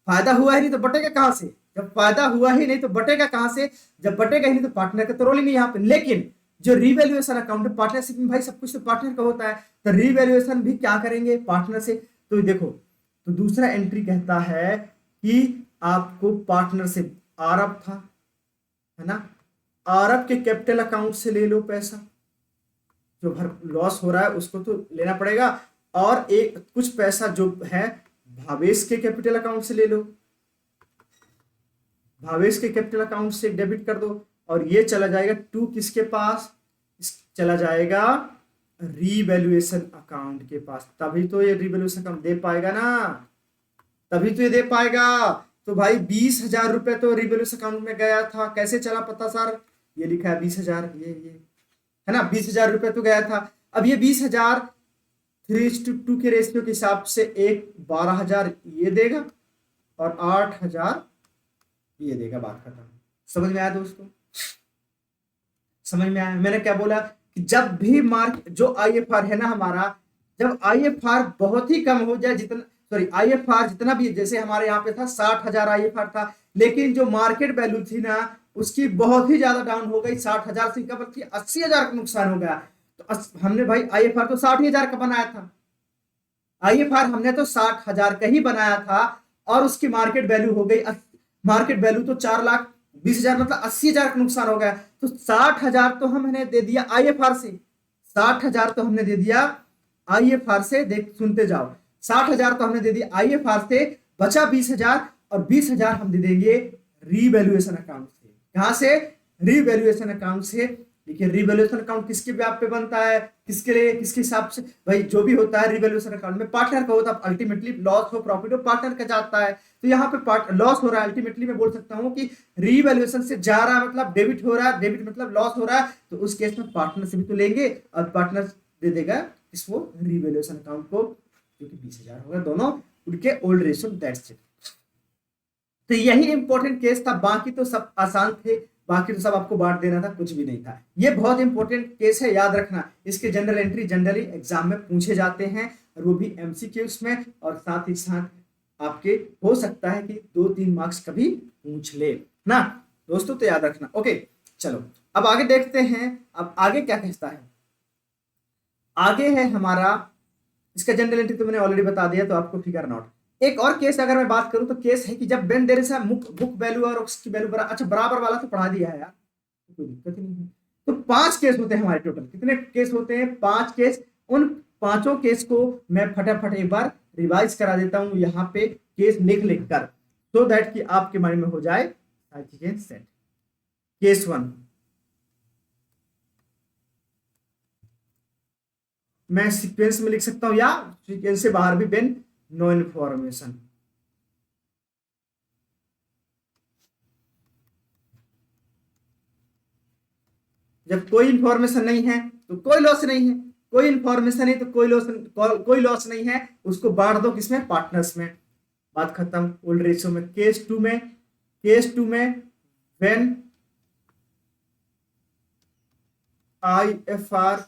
फायदा हुआ ही नहीं तो बटेगा कहां से, जब फायदा हुआ ही नहीं तो बटेगा कहां से? जब बटेगा ही नहीं तो पार्टनर का तो रोल ही नहीं यहाँ पे। लेकिन जो रिवैल्यूएशन अकाउंट है, पार्टनरशिप में भाई सब कुछ तो पार्टनर का होता है, तो रिवैल्यूएशन भी क्या करेंगे? पार्टनर से। तो देखो, तो दूसरा एंट्री कहता है कि आपको पार्टनरशिप, आरब था, है ना, आरब के कैपिटल अकाउंट से ले लो पैसा, जो भर लॉस हो रहा है उसको तो लेना पड़ेगा, और एक कुछ पैसा जो है भावेश के कैपिटल अकाउंट से ले लो, भावेश के कैपिटल अकाउंट से डेबिट कर दो, और ये चला जाएगा टू किसके पास? चला जाएगा रीवैल्यूएशन अकाउंट के पास। तभी तो ये रीवैल्यूएशन अकाउंट दे पाएगा ना, तभी तो ये दे पाएगा। तो भाई 20,000 रुपए तो रीवैल्यूएशन अकाउंट में गया था, कैसे चला पता सर? ये लिखा है 20,000, ये है ना, 20,000 रुपए तो गया था। अब ये 20,000 3:2 के रेशियो के हिसाब से एक 12,000 ये देगा और 8,000 ये देगा। बात खत्म। समझ में आया दोस्तों? समझ में आया? मैंने क्या बोला कि जब भी मार्क जो आईएफआर है ना हमारा, जब आईएफआर बहुत ही कम हो जाए, जितना सॉरी आईएफआर जितना भी, जैसे हमारे यहाँ पे था 60,000 आईएफआर था, लेकिन जो मार्केट वैल्यू थी ना उसकी बहुत ही ज्यादा डाउन हो गई, 60,000 से क्या बल्कि 80,000 का नुकसान हो गया। तो हमने भाई आईएफआर तो 60,000 का बनाया था, आईएफआर हमने तो 60,000 का ही बनाया था, और उसकी मार्केट वैल्यू हो गई, मार्केट वैल्यू तो 4,20,000, मतलब 80,000 का नुकसान हो गया। तो 60,000 तो हमने दे दिया आईएफआर से, 60,000 तो हमने दे दिया आईएफआर से। देख सुनते जाओ, 60,000 तो हमने दे दिया आईएफआर से, बचा 20,000, और 20,000 हम दे देंगे रीवैल्यूएशन अकाउंट से। कहां से? रीवैल्यूएशन अकाउंट से। देखिए रीवैल्यूएशन अकाउंट किसके ब्याज पे बनता है, किसके लिए, किसके हिसाब से? भाई जो भी होता है रीवैल्यूएशन अकाउंट में पार्टनर का होता है, अल्टीमेटली लॉस हो प्रॉफिट हो पार्टनर का जाता है। तो यहाँ पे लॉस हो रहा है, अल्टीमेटली मैं बोल सकता हूँ कि रीवैल्यूएशन से जा रहा है, मतलब डेबिट हो रहा है, डेबिट मतलब लॉस हो रहा है, तो उस केस में पार्टनर से भी तो लेंगे, और पार्टनर दे देगा इसको रीवैल्यूएशन अकाउंट को, जो कि 20,000 होगा, दोनों उनके ओल्ड रेशियो, दैट्स इट। तो यही इंपॉर्टेंट केस था, बाकी तो सब आसान थे, बाकी तो सब आपको बांट देना था, कुछ भी नहीं था। ये बहुत इंपॉर्टेंट केस है, याद रखना। इसके जनरल एंट्री जनरली एग्जाम में पूछे जाते हैं, और वो भी एमसीक्यूज में, और साथ ही साथ आपके हो सकता है कि 2-3 मार्क्स कभी पूछ ले ना दोस्तों, तो याद रखना। ओके चलो अब आगे देखते हैं, अब आगे क्या कहता है। आगे है हमारा, इसका जनरल एंट्री तो मैंने ऑलरेडी बता दिया, तो आपको फिगर नॉट। एक और केस अगर मैं बात करूं तो केस है कि जब when there is a book value और उसकी वैल्यू अच्छा बराबर वाला तो पढ़ा दिया है यार, कोई दिक्कत ही नहीं है। तो 5 केस होते हैं हमारे टोटल। कितने केस होते हैं? 5 केस। उन 5 केस को मैं फटाफट एक बार रिवाइज करा देता हूं यहाँ पे, केस लिख कर, सो दैट कि आपके माइंड में हो जाए सारी चीजें सेट। केस 1 मैं सीक्वेंस में लिख सकता हूं, या सीक्वेंस से बाहर भी व्हेन नो इन्फॉर्मेशन। जब कोई इंफॉर्मेशन नहीं है तो कोई लॉस नहीं है, कोई इंफॉर्मेशन है तो कोई लॉस नहीं है, उसको बांट दो किसमें? पार्टनर्स में। बात खत्म। ओल्ड रेशियो में। केस 2 में when IFR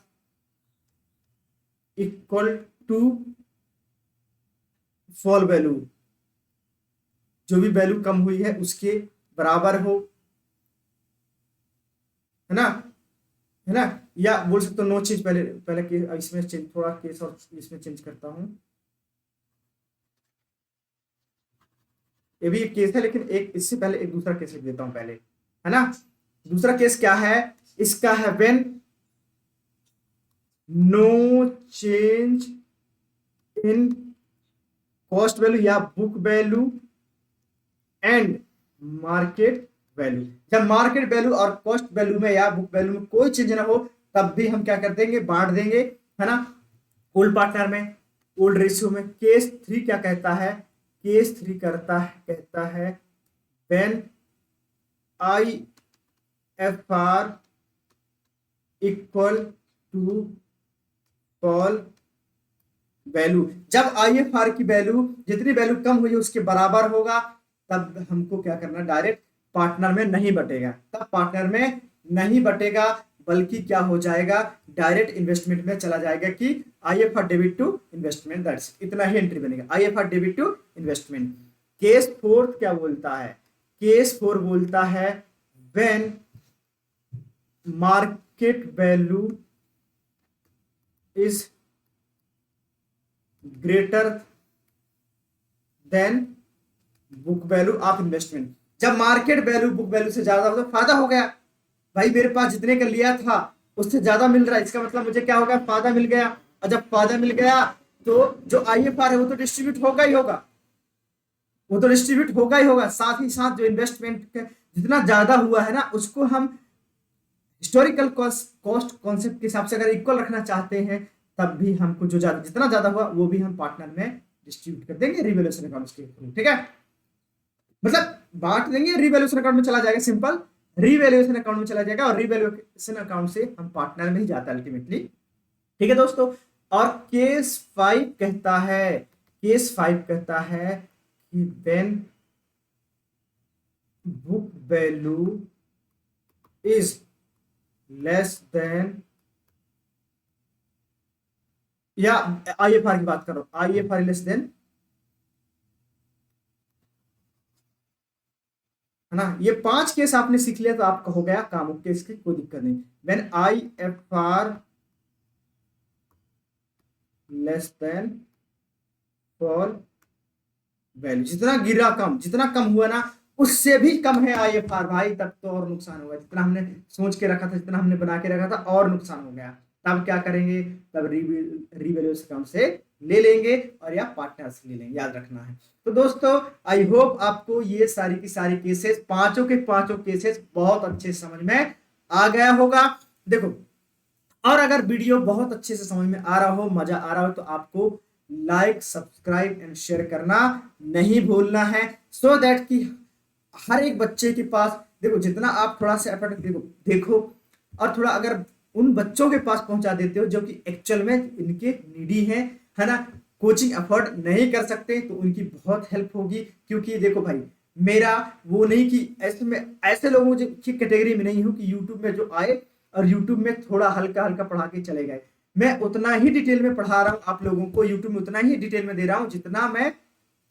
equal to fall value, जो भी वैल्यू कम हुई है उसके बराबर हो, है ना, है ना, या बोल सकते हो नो चेंज। पहले इसमें चेंज, थोड़ा केस और इसमें चेंज करता हूं। ये भी एक केस है, लेकिन एक इससे पहले एक दूसरा केस लिख देता हूं पहले, है ना। दूसरा केस क्या है? इसका है when no change in cost value या book value and market value. जब मार्केट वैल्यू और कॉस्ट वैल्यू में या बुक वैल्यू में कोई चेंज ना हो, तब भी हम क्या कर देंगे? बांट देंगे, है ना, ओल्ड पार्टनर में, ओल्ड रेशियो में। केस 3 क्या कहता है? केस 3 कहता है when IFR equal to fall value. जब आईएफआर की वैल्यू, जितनी वैल्यू कम हुई है उसके बराबर होगा, तब हमको क्या करना? डायरेक्ट पार्टनर में नहीं बटेगा, तब पार्टनर में नहीं बटेगा, बल्कि क्या हो जाएगा? डायरेक्ट इन्वेस्टमेंट में चला जाएगा कि IFR debit to investment, that's इतना ही एंट्री बनेगा, IFR debit to investment. Case 4 क्या बोलता है? केस 4 बोलता है when market value is greater than book value of investment. जब मार्केट वैल्यू बुक वैल्यू से ज्यादा हो तो फायदा हो गया, भाई मेरे पास जितने का लिया था उससे ज्यादा मिल रहा है, इसका मतलब मुझे क्या होगा, फायदा मिल गया। और जब फायदा मिल गया तो जो आईएफआर है वो तो डिस्ट्रीब्यूट होगा ही होगा, वो तो डिस्ट्रीब्यूट होगा ही होगा। साथ ही साथ जो इन्वेस्टमेंट जितना ज्यादा हुआ है ना उसको हम हिस्टोरिकल कॉस्ट कॉन्सेप्ट के हिसाब से अगर इक्वल रखना चाहते हैं तब भी हमको जो ज्यादा जितना ज्यादा हुआ वो भी हम पार्टनर में डिस्ट्रीब्यूट कर देंगे रिवैल्यूएशन अकाउंट्स के थ्रू, ठीक है। मतलब बांट देंगे, रिवैल्यूएशन अकाउंट में चला जाएगा, सिंपल रिवैल्यूएशन अकाउंट में चला जाएगा और रिवैल्यूएशन अकाउंट से हम पार्टनर में ही जाता है अल्टीमेटली, ठीक है दोस्तों। और केस 5 कहता है, केस 5 कहता है कि when book value is less than, या आईएफआर की बात करो, आईएफआर लेस देन, है ना। ये 5 केस आपने सीख लिया तो आपका हो गया काम, ओके, इसकी कोई दिक्कत नहीं। When IFR less than for value, जितना गिरा कम, जितना कम हुआ ना उससे भी कम है आईएफआर भाई, तब तो और नुकसान होगा। जितना हमने सोच के रखा था, जितना हमने बना के रखा था और नुकसान हो गया, तब क्या करेंगे, तब रिवैल्यूएशन अकाउंट से ले लेंगे और या पार्टनर से ले लेंगे, याद रखना है। तो दोस्तों आई होप आपको ये सारी की सारी केसेस, पांचों के पांचों केसेस बहुत अच्छे समझ में आ गया होगा। देखो, और अगर वीडियो बहुत अच्छे से समझ में आ रहा हो, मजा आ रहा हो, तो आपको लाइक, सब्सक्राइब एंड शेयर करना नहीं भूलना है, सो दैट कि हर एक बच्चे के पास, देखो जितना आप थोड़ा सा एफर्ट देखो और थोड़ा अगर उन बच्चों के पास पहुंचा देते हो जो कि एक्चुअल में इनके नीडी हैं, है ना, कोचिंग अफोर्ड नहीं कर सकते, तो उनकी बहुत हेल्प होगी। क्योंकि देखो भाई, मेरा वो नहीं कि ऐसे में ऐसे लोगों की कैटेगरी में नहीं हूं कि यूट्यूब में जो आए और यूट्यूब में थोड़ा हल्का हल्का पढ़ा के चले गए। मैं उतना ही डिटेल में पढ़ा रहा हूँ आप लोगों को, यूट्यूब में उतना ही डिटेल में दे रहा हूँ जितना मैं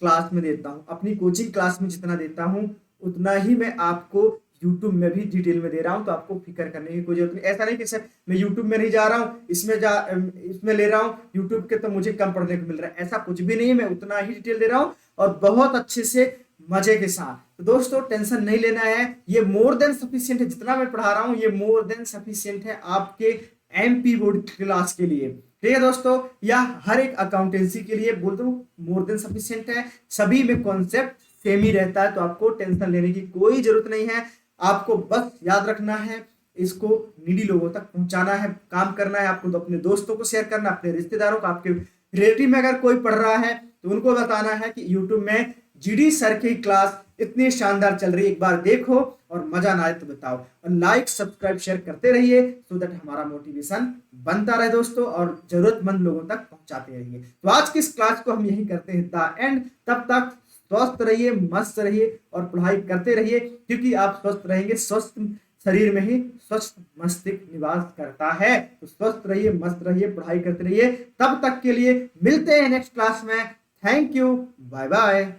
क्लास में देता हूँ, अपनी कोचिंग क्लास में जितना देता हूँ उतना ही मैं आपको यूट्यूब में भी डिटेल में दे रहा हूँ। तो आपको फिक्र करने की कोई जरूरत नहीं। ऐसा नहीं कि सर मैं यूट्यूब में नहीं जा रहा हूँ, इसमें ले रहा हूँ यूट्यूब के तो मुझे कम पढ़ने को मिल रहा है, ऐसा कुछ भी नहीं है। मैं उतना ही डिटेल दे रहा हूँ और बहुत अच्छे से मजे के साथ। तो दोस्तों टेंशन नहीं लेना है, ये मोर देन सफिशिएंट है, जितना मैं पढ़ा रहा हूँ ये मोर देन सफिशिएंट है आपके एमपी बोर्ड क्लास के लिए, ठीक है दोस्तों, या हर एक अकाउंटेंसी के लिए बोल दो मोर देन सफिशिएंट है। सभी में कॉन्सेप्ट सेम ही रहता है, तो आपको टेंशन लेने की कोई जरूरत नहीं है। आपको बस याद रखना है, इसको नीडी लोगों तक पहुंचाना है, काम करना है आपको, तो अपने दोस्तों को शेयर करना, अपने रिश्तेदारों को, आपके रिलेटिव में अगर कोई पढ़ रहा है तो उनको बताना है कि यूट्यूब में जीडी सर की क्लास इतनी शानदार चल रही है, एक बार देखो और मजा ना आए तो बताओ। और लाइक, सब्सक्राइब, शेयर करते रहिए सो दैट हमारा मोटिवेशन बनता रहे दोस्तों, और जरूरतमंद लोगों तक पहुंचाते रहिए। तो आज की इस क्लास को हम यही करते हैं द एंड। तब तक स्वस्थ रहिए, मस्त रहिए और पढ़ाई करते रहिए, क्योंकि आप स्वस्थ रहेंगे, स्वस्थ शरीर में ही स्वस्थ मस्तिष्क निवास करता है। तो स्वस्थ रहिए, मस्त रहिए, पढ़ाई करते रहिए। तब तक के लिए मिलते हैं नेक्स्ट क्लास में। Thank you, bye bye.